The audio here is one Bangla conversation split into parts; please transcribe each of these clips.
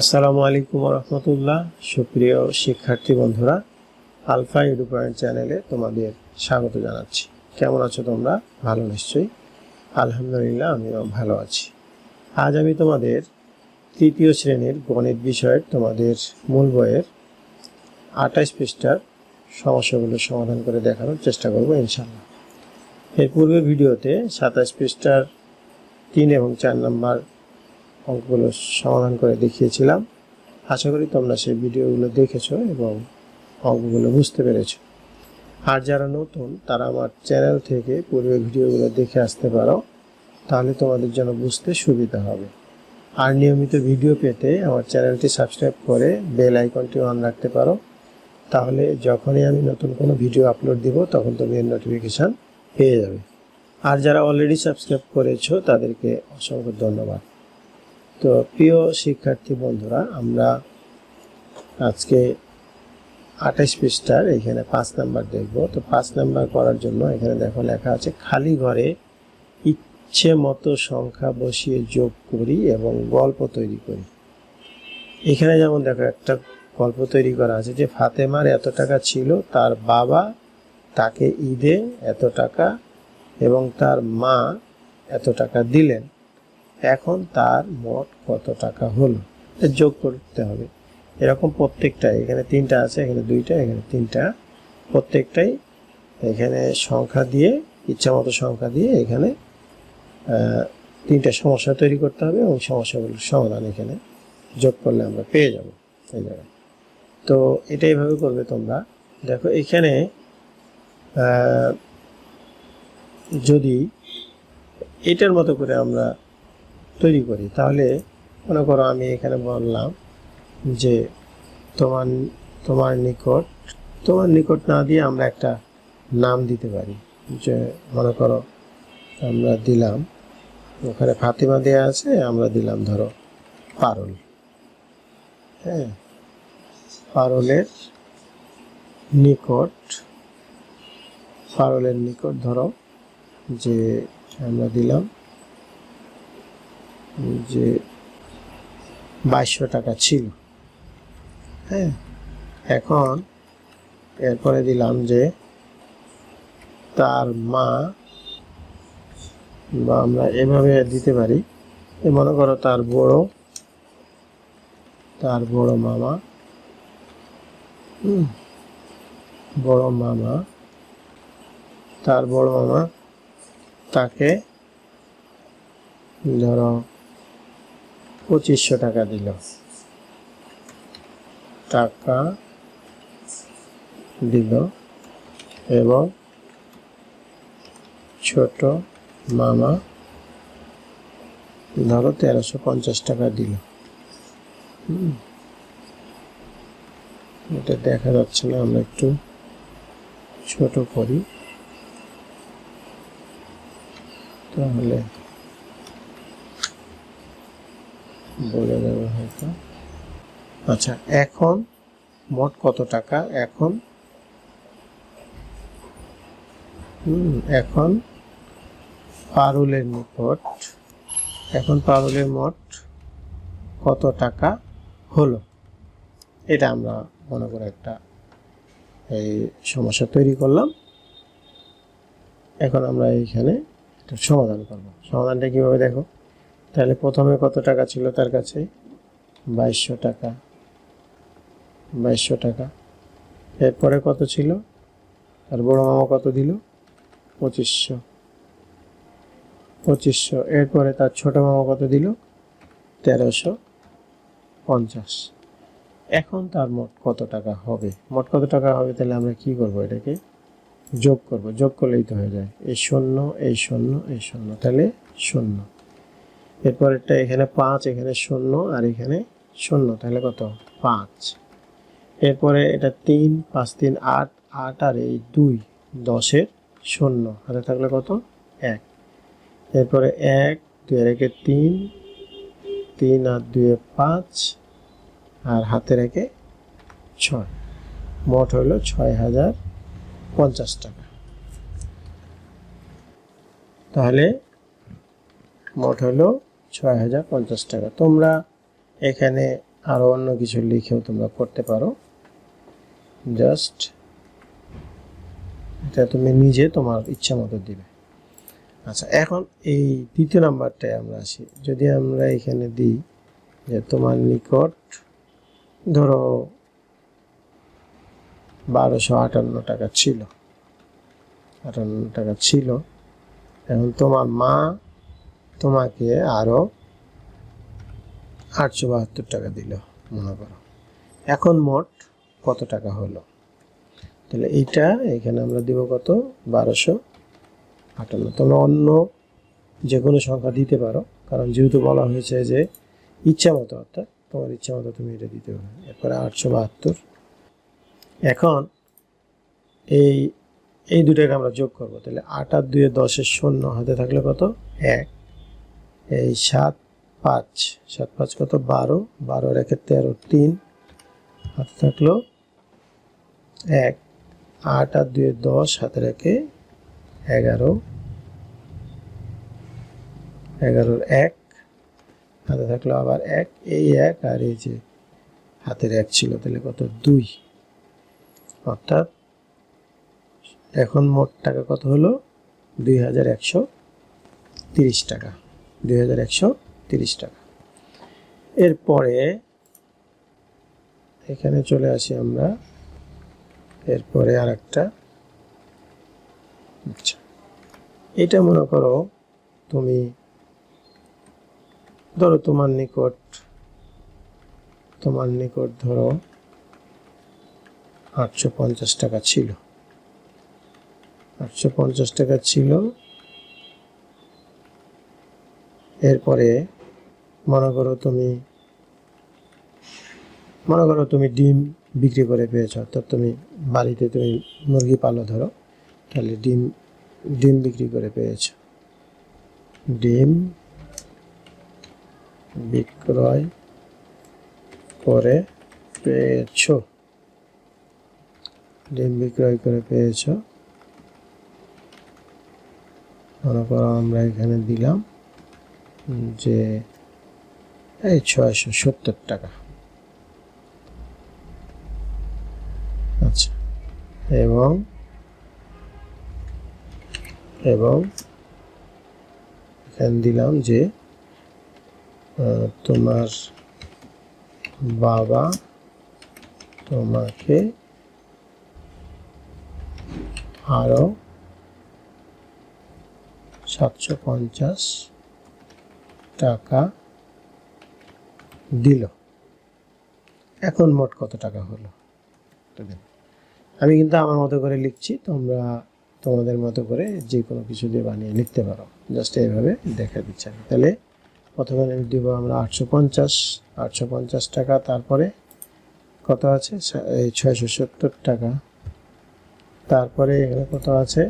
আসসালামু আলাইকুম রহমতুল্লাহ। সুপ্রিয় শিক্ষার্থী বন্ধুরা, আলফা এডু পয়েন্ট চ্যানেলে তোমাদের স্বাগত জানাচ্ছি। কেমন আছো তোমরা? ভালো নিশ্চয়ই। আলহামদুলিল্লাহ, আমিও ভালো আছি। আজ আমি তোমাদের তৃতীয় শ্রেণীর গণিত বিষয়ের তোমাদের মূল বইয়ের 28 পৃষ্ঠার সমস্যাগুলো সমাধান করে দেখানোর চেষ্টা করব ইনশাআল্লাহ। এর পূর্বের ভিডিওতে 27 পৃষ্ঠার 3 এবং 4 নম্বর অঙ্কগুলো সমাধান করে দেখিয়েছিলাম। আশা করি তোমরা সেই ভিডিওগুলো দেখেছো এবং অঙ্কগুলো বুঝতে পেরেছো। আর যারা নতুন তারা আমার চ্যানেল থেকে পূর্বের ভিডিওগুলো দেখে আসতে পারো, তাহলে তোমাদের জন্য বুঝতে সুবিধা হবে। আর নিয়মিত ভিডিও পেতে আমার চ্যানেলটি সাবস্ক্রাইব করে বেল আইকনটি অন রাখতে পারো, তাহলে যখনই আমি নতুন কোনো ভিডিও আপলোড দিব তখন তুমি এর নোটিফিকেশান পেয়ে যাবে। আর যারা অলরেডি সাবস্ক্রাইব করেছো তাদেরকে অসংখ্য ধন্যবাদ। তো প্রিয় শিক্ষার্থী বন্ধুরা, আমরা আজকে 28 পৃষ্ঠার এখানে 5 নাম্বার দেখব। তো 5 নাম্বার করার জন্য এখানে দেখো লেখা আছে, খালি ঘরে ইচ্ছে মতো সংখ্যা বসিয়ে যোগ করি এবং গল্প তৈরি করি। এখানে যেমন দেখো একটা গল্প তৈরি করা আছে যে ফাতেমার এত টাকা ছিল, তার বাবা তাকে ঈদে এত টাকা এবং তার মা এত টাকা দিলেন, এখন তার মোট কত টাকা হলো, যোগ করতে হবে। এরকম প্রত্যেকটা, এখানে 3টা আছে, এখানে 2টা, এখানে 3টা, প্রত্যেকটাই এখানে সংখ্যা দিয়ে, ইচ্ছা মতো সংখ্যা দিয়ে এখানে 3টা সমস্যা তৈরি করতে হবে এবং সমস্যাগুলোর সমাধান এখানে যোগ করলে আমরা পেয়ে যাব এই জায়গায়। তো এটা এইভাবে করবে তোমরা। দেখো এখানে যদি এটার মতো করে আমরা তৈরি করি, তাহলে মনে করো আমি এখানে বললাম যে তোমার নিকট না দিয়ে আমরা একটা নাম দিতে পারি। যে মনে করো আমরা দিলাম, ওখানে ফাতিমা দেয়া আছে, আমরা দিলাম ধরো পারুল। হ্যাঁ, পারুলের নিকট ধরো যে আমরা দিলাম যে 2200 টাকা ছিল। হ্যাঁ, এখন এরপরে দিলাম যে তার মা, বা আমরা এভাবে দিতে পারি, মনে করো তার বড় মামা, তার বড় মামা তাকে ধরো 2500 টাকা দিল। এবং ছোট মামা ধরো 1350 টাকা দিল। এটা দেখা যাচ্ছে না, আমরা একটু ছোট করি তাহলে বলে দেবো হয়তো। আচ্ছা, এখন মোট কত টাকা? এখন পারুলের মোট কত টাকা হলো, এটা আমরা মনে করে একটা এই সমস্যা তৈরি করলাম। এখন আমরা এইখানে একটা সমাধান করব। সমাধানটা কিভাবে দেখো, তাহলে প্রথমে কত টাকা ছিল তার কাছে? 2200 টাকা। এরপরে কত ছিল? আর বড় মামা কত দিল? 2500। এরপরে তার ছোট মামা কত দিল? 1350। এখন তার মোট কত টাকা হবে? তাহলে আমরা কি করব? এটাকে যোগ করব। যোগ করলেই তো হয়ে যায়, এই 0 এই 0 এই 0, তাহলে 0। এরপরেরটা এখানে 5, এখানে 0 আর এখানে 0, তাহলে কত? 5। এরপরে এটা 3, 5 3 8, 8 আর এই 2, 10-এর 0 হাতে থাকলে কত? 1। এরপরে 1, 2 আর 1 3, 3 আর 2 5 আর হাতে রেখে 6, মোট হলো 6050 টাকা। তাহলে মোট হলো 6050 টাকা। তোমরা এখানে আরও অন্য কিছু লিখেও তোমরা করতে পারো। জাস্ট এটা তুমি নিজে তোমার ইচ্ছা মতো দিবে। আচ্ছা, এখন এই দ্বিতীয় নাম্বারটায় আমরা আসি। যদি আমরা এখানে দিই যে তোমার নিকট ধরো 1258 টাকা ছিল, 58 টাকা ছিল। এখন তোমার মা তোমাকে আরো 872 টাকা দিল মনে করো। এখন মোট কত টাকা হলো? তাহলে এইটা এখানে আমরা দিব কত? 1258। তোমরা অন্য যে কোনো সংখ্যা দিতে পারো, কারণ যেহেতু বলা হয়েছে যে ইচ্ছা মতো, অর্থাৎ তোমার ইচ্ছা মতো তুমি এটা দিতে পারো। এরপরে 872। এখন এই দুটাকে আমরা যোগ করবো। তাহলে 8 আর 2 10 শূন্য, হাতে থাকলে কত? 1। এই 7 5 কত? 12, 12 রেখে 13, 3, হাতে থাকলো 1। 8 আর 2 10, হাতে রেখে 11, 11 1, হাতে থাকলো আবার 1। এই 1 আর এই যে হাতের 1 ছিল, তাহলে কত? 2। অর্থাৎ এখন মোট টাকা কত হলো? 2130 টাকা। 2130 টাকা। এরপরে এখানে চলে আসি আমরা। এরপরে আর একটা, আচ্ছা, এটা মনে করো তুমি ধরো তোমার নিকট ধরো 850 টাকা ছিল। 850 টাকা ছিল। এরপরে মনে করো তুমি ডিম বিক্রি করে পেয়েছো, অর্থাৎ তুমি বাড়িতে তুমি মুরগি পালো ধরো, তাহলে ডিম বিক্রি করে পেয়েছো। ডিম বিক্রয় করে পেয়েছো। মনে করো আমরা এখানে দিলাম যে এই 670 টাকা। আচ্ছা, এবং এখানে দিলাম যে তোমার বাবা তোমাকে আরো 750 টাকা দিল। এখন মোট কত টাকা হলো? আমি কিন্তু আমার মতো করে লিখছি, তোমরা তোমাদের মতো করে যে কোনো কিছু দিয়ে বানিয়ে লিখতে পারো। জাস্ট এইভাবে দেখা দিচ্ছে। তাহলে প্রথমে দিব আমরা 850 টাকা। তারপরে কত আছে? এই 670 টাকা। তারপরে এখানে কত আছে?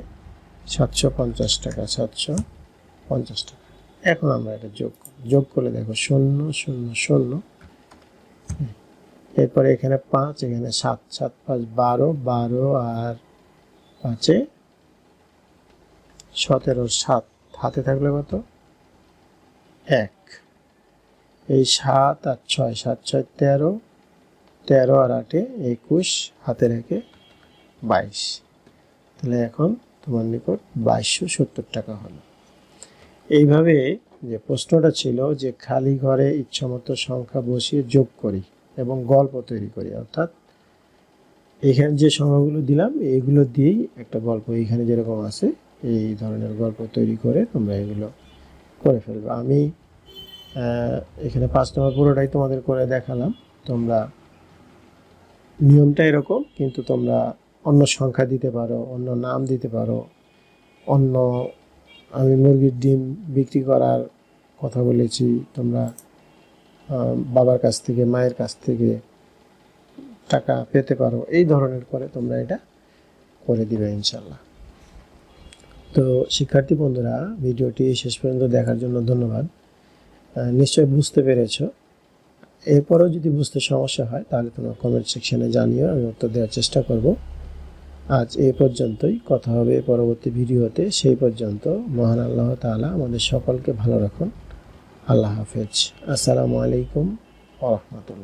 750 টাকা। 750 টাকা। এখন আমরা এটা যোগ করে দেখো 0 0 0। এরপরে এখানে 5, এখানে 7, 7 5 12, 12 আর 5 17, 7 হাতে থাকলে কত? 1। এই 7 আর 6, 7 6 13, 13 আর 8 21, হাতে রেখে 22। তাহলে এখন তোমার নিকট 2270 টাকা হলো। এইভাবে যে প্রশ্নটা ছিল যে খালি ঘরে ইচ্ছামতো সংখ্যা বসিয়ে যোগ করি এবং গল্প তৈরি করি, অর্থাৎ এখানে যে সংখ্যাগুলো দিলাম এইগুলো দিয়েই একটা গল্প এখানে যেরকম আছে এই ধরনের গল্প তৈরি করে তোমরা এগুলো করে ফেলবে। আমি এখানে 5 নম্বর পুরোটাই তোমাদের করে দেখালাম। তোমরা নিয়মটা এরকম, কিন্তু তোমরা অন্য সংখ্যা দিতে পারো, অন্য নাম দিতে পারো, অন্য আমি মুরগির ডিম বিক্রি করার কথা বলেছি, তোমরা বাবার কাছ থেকে মায়ের কাছ থেকে টাকা পেতে পারো। এই ধরনের করে তোমরা এটা করে দিবে ইনশাল্লাহ। তো শিক্ষার্থী বন্ধুরা, ভিডিওটি শেষ পর্যন্ত দেখার জন্য ধন্যবাদ। নিশ্চয়ই বুঝতে পেরেছো। এরপরেও যদি বুঝতে সমস্যা হয় তাহলে তোমরা কমেন্ট সেকশনে জানিও, আমি উত্তর দেওয়ার চেষ্টা করব। আজ এই পর্যন্তই, কথা হবে পরবর্তী ভিডিওতে। সেই পর্যন্ত মহান আল্লাহ তাআলা আমাদের সকলকে ভালো রাখুন। আল্লাহ হাফেজ। আসসালামু আলাইকুম ওয়া রাহমাতুল্লাহ।